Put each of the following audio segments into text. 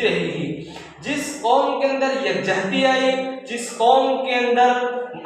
رہی ہے۔ جس قوم کے اندر یکجہتی آئی، جس قوم کے اندر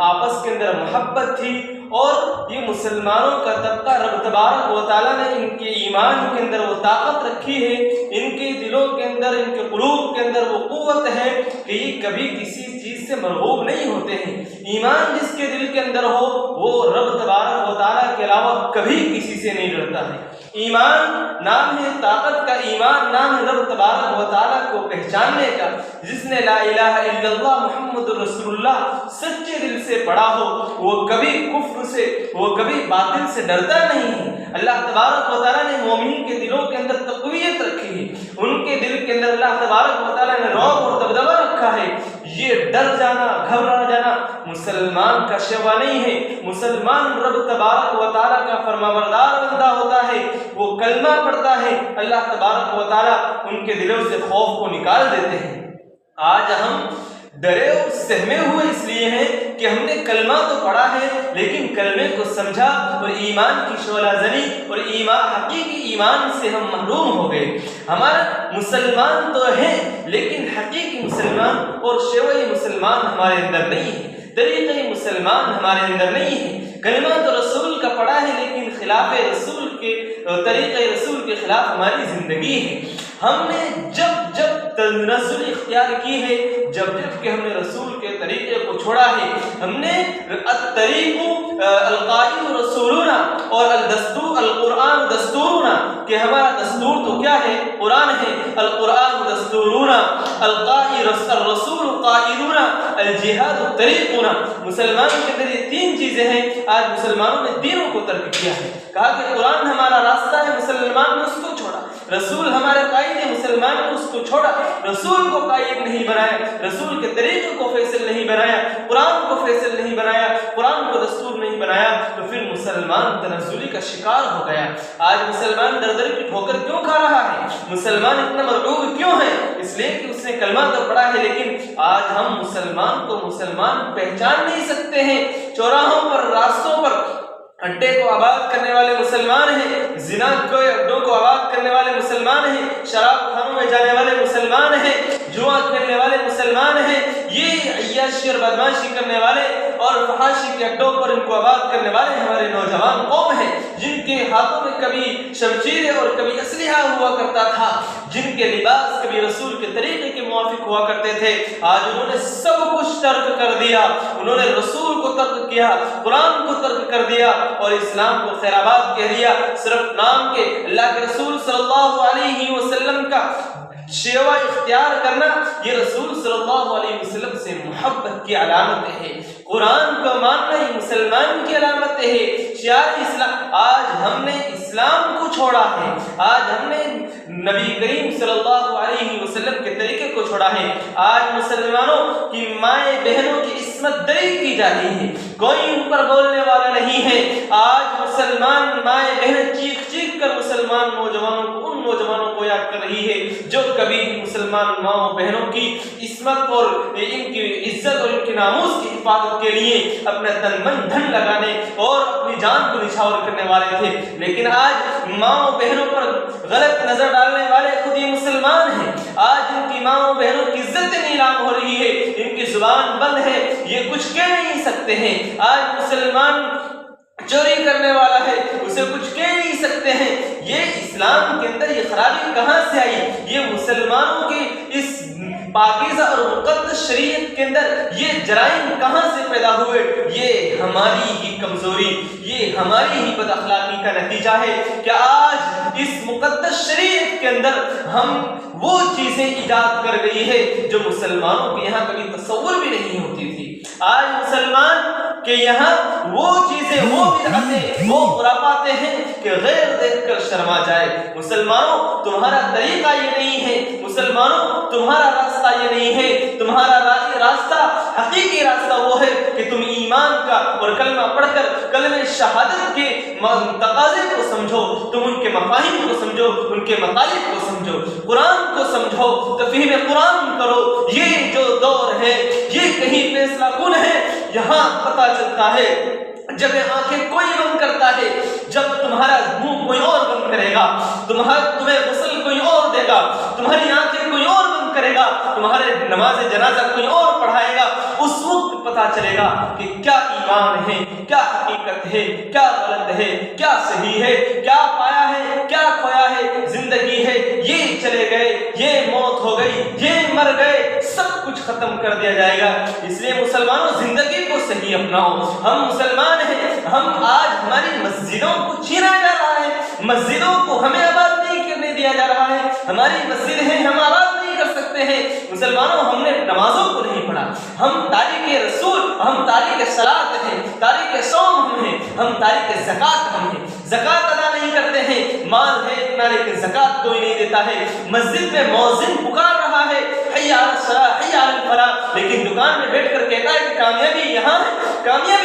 آپس کے اندر محبت تھی، اور یہ مسلمانوں کا طبقہ رب تبارک و تعالیٰ نے ان کے ایمان کے اندر وہ طاقت رکھی ہے، ان کے دلوں کے اندر، ان کے قلوب کے اندر وہ قوت ہے کہ یہ کبھی کسی چیز سے مرغوب نہیں ہوتے ہیں۔ ایمان جس کے دل کے اندر ہو وہ رب تبارک و تعالیٰ کے علاوہ کبھی کسی سے نہیں ڈرتا ہے۔ ایمان نام ہے طاقت کا، ایمان نام ہے رب تبارک و تعالیٰ کو پہچاننے کا۔ جس نے لا الہ الا اللہ محمد رسول اللہ سچے دل سے پڑھا ہو وہ کبھی کفر سے، وہ کبھی باطل سے ڈرتا نہیں ہے۔ اللہ تبارک و تعالیٰ نے مومنین کے دلوں کے اندر تقویت رکھی ہے، ان کے دل کے اندر اللہ تبارک و تعالیٰ نے رعب اور دبدبہ رکھا ہے۔ یہ ڈر جانا، گھبرا جانا مسلمان کا شیوا نہیں ہے۔ مسلمان رب تبارک و تعالیٰ کا فرمانبردار بندہ ہوتا ہے، وہ کلمہ پڑھتا ہے، اللہ تبارک و تعالیٰ ان کے دلوں سے خوف کو نکال دیتے ہیں۔ آج ہم ڈرے اور سہمے ہوئے اس لیے ہیں کہ ہم نے کلمہ تو پڑھا ہے لیکن کلمے کو سمجھا اور ایمان کی شعلہ زنی اور ایمان، حقیقی ایمان سے ہم محروم ہو گئے۔ ہمارا مسلمان تو ہیں لیکن حقیقی مسلمان اور شیوئی مسلمان ہمارے اندر نہیں ہے، طریقہ مسلمان ہمارے اندر نہیں ہے۔ کلمہ تو رسول کا پڑھا ہے لیکن خلاف رسول کے، طریقہ رسول کے خلاف ہماری زندگی ہے۔ ہم نے جب جب تنزل اختیار کی ہے، جب جب کہ ہم نے رسول کے طریقے کو چھوڑا ہے، ہم نے الطریق القائد رسولنا اور الدستور القرآن دستورنا، کہ ہمارا دستور تو کیا ہے؟ قرآن ہے۔ القرآن دستورنا، القائد الرسول قائدنا، الجہاد طریقنا۔ مسلمان کے اندر یہ تین چیزیں ہیں۔ آج مسلمانوں نے تینوں کو ترک کیا ہے، کہا کہ قرآن ہمارا راستہ ہے، مسلمان نے اس کو چھوڑا۔ رسول ہمارے قائد ہے، مسلمان نے اس کو چھوڑا۔ رسول کو قائد نہیں بنایا، رسول کے طریقے کو فیصل نہیں بنایا، قرآن کو فیصل نہیں بنایا، قرآن کو دستور نہیں بنایا، تو پھر مسلمان تنزلی کا شکار ہو گیا۔ آج مسلمان در در کی ٹھوکر کیوں کھا رہا ہے؟ مسلمان اتنا مرعوب کیوں ہے؟ اس لیے کہ اس نے کلمہ تو پڑھا ہے لیکن آج ہم مسلمان کو مسلمان پہچان نہیں سکتے ہیں۔ چوراہوں پر، راستوں پر اڈے کو آباد کرنے والے مسلمان ہیں، زنا کے اڈوں کو آباد کرنے والے مسلمان ہیں، شراب خانوں میں جانے والے مسلمان ہیں، جوا کھیلنے والے مسلمان ہیں، یہ عیاشی اور بدماشی کرنے والے اور فحاشی کے اڈوں پر ان کو آباد کرنے والے ہمارے نوجوان قوم ہیں، جن کے ہاتھوں میں کبھی شمشیریں اور کبھی اسلحہ ہوا کرتا تھا، جن کے لباس کبھی رسول کے طریقے کے موافق ہوا کرتے تھے۔ آج انہوں نے سب کچھ ترک کر دیا، انہوں نے رسول کو ترک کیا، قرآن کو ترک کر دیا اور اسلام کو خیر آباد کہہ دیا۔ صرف نام کے اللہ کے رسول صلی اللہ علیہ وسلم کا شیوا اختیار کرنا یہ رسول صلی اللہ علیہ وسلم سے محبت کی علامت ہے۔ قرآن کو ماننا یہ مسلمان کی علامت ہے، شعار اسلام۔ آج ہم نے اسلام کو چھوڑا ہے، آج ہم نے نبی کریم صلی اللہ علیہ وسلم کے طریقے کو چھوڑا ہے۔ آج مسلمانوں کی مائیں بہنوں کی عصمت دری کی جا رہی ہے، کوئی ان پر بولنے والا نہیں ہے۔ آج مسلمان مائیں بہن چیخ چیخ کر مسلمان نوجوانوں کو، ان نوجوانوں کو یاد کر رہی ہے جو کبھی مسلمان ماؤں بہنوں کی عصمت اور ان کی عزت اور ان کے ناموس کی حفاظت کے لیے اپنا تن من دھن لگانے اور اپنی جان کو نچھاور کرنے والے تھے، لیکن آج ماؤں بہنوں پر غلط نظر ڈالنے والے خود یہ مسلمان ہیں۔ آج ان کی ماؤں بہنوں کی عزت نیلام ہو رہی ہے، ان کی زبان بند ہے، یہ کچھ کہہ نہیں سکتے ہیں۔ آج مسلمان چوری کرنے والا ہے، اسے کچھ کہہ نہیں سکتے ہیں۔ یہ اسلام کے اندر یہ خرابی کہاں سے آئی؟ یہ مسلمانوں کی اس پاکیزہ اور مقدس شریعت کے اندر یہ جرائم کہاں سے پیدا ہوئے؟ یہ ہماری ہی کمزوری، یہ ہماری ہی بد اخلاقی کا نتیجہ ہے کہ آج اس مقدس شریعت کے اندر ہم وہ چیزیں ایجاد کر گئی ہے جو مسلمانوں کے یہاں کبھی تصور بھی نہیں ہوتی تھی۔ آج مسلمان کے یہاں وہ چیزیں، وہ بدعتیں، وہ خرافات ہیں کہ غیر دیکھ کر شرما جائے۔ مسلمانوں تمہارا طریقہ یہ نہیں ہے، مسلمانوں تمہارا راستہ یہ نہیں ہے، تمہارا راستہ، حقیقی راستہ وہ ہے کہ تم ایمان کا اور کلمہ پڑھ کر کلمہ شہادت کے تقاضے کو سمجھو، تم ان کے مفاہیم کو سمجھو، ان کے مطالب کو سمجھو، قرآن کو سمجھو، تفہیم قرآن کرو۔ یہ جو دور ہے یہ کہیں فیصلہ کن ہے، یہاں پتہ چلتا ہے جب آنکھیں کوئی بند کرتا ہے، جب تمہارا منہ کوئی اور بند کرے گا، تمہیں غسل کوئی اور دے گا، تمہاری آنکھیں کوئی اور بند تمہارے نماز جنازہ کوئی اور پڑھائے گا، اس وقت پتہ چلے گا کہ کیا ایمان ہے، کیا حقیقت ہے، کیا غلط ہے، کیا صحیح ہے، کیا پایا ہے، کیا کھویا ہے، زندگی ہے، یہ چلے گئے، یہ موت ہو گئی، یہ مر گئے، سب کچھ ختم کر دیا جائے گا۔ اس لیے مسلمانوں زندگی کو صحیح اپناؤ۔ ہم مسلمان ہیں، ہم آج ہماری مسجدوں کو چھینا جا رہا ہے، مسجدوں کو ہمیں آباد نہیں کرنے دیا جا رہا ہے، ہماری مسجد ہے، ہم آباد نہیں کر سکتے ہیں۔ مسلمانوں ہم نے نمازوں کو نہیں پڑھا، ہم تاریخ رسول، ہم تاریخ صلاۃ ہیں، تاریخ صوم ہم ہیں، ہم تاریخ زکوٰۃ ہم ہیں، زکوٰۃ ادا نہیں کرتے ہیں، مال ہے اتنا لیکن زکوٰۃ کوئی نہیں دیتا ہے، مسجد میں مؤذن پکار رہا ہے حی علی الصلاۃ حی علی الفلاح، لیکن دکان میں بیٹھ کر کہتا ہے کہ کامیابی یہاں ہے، کامیابی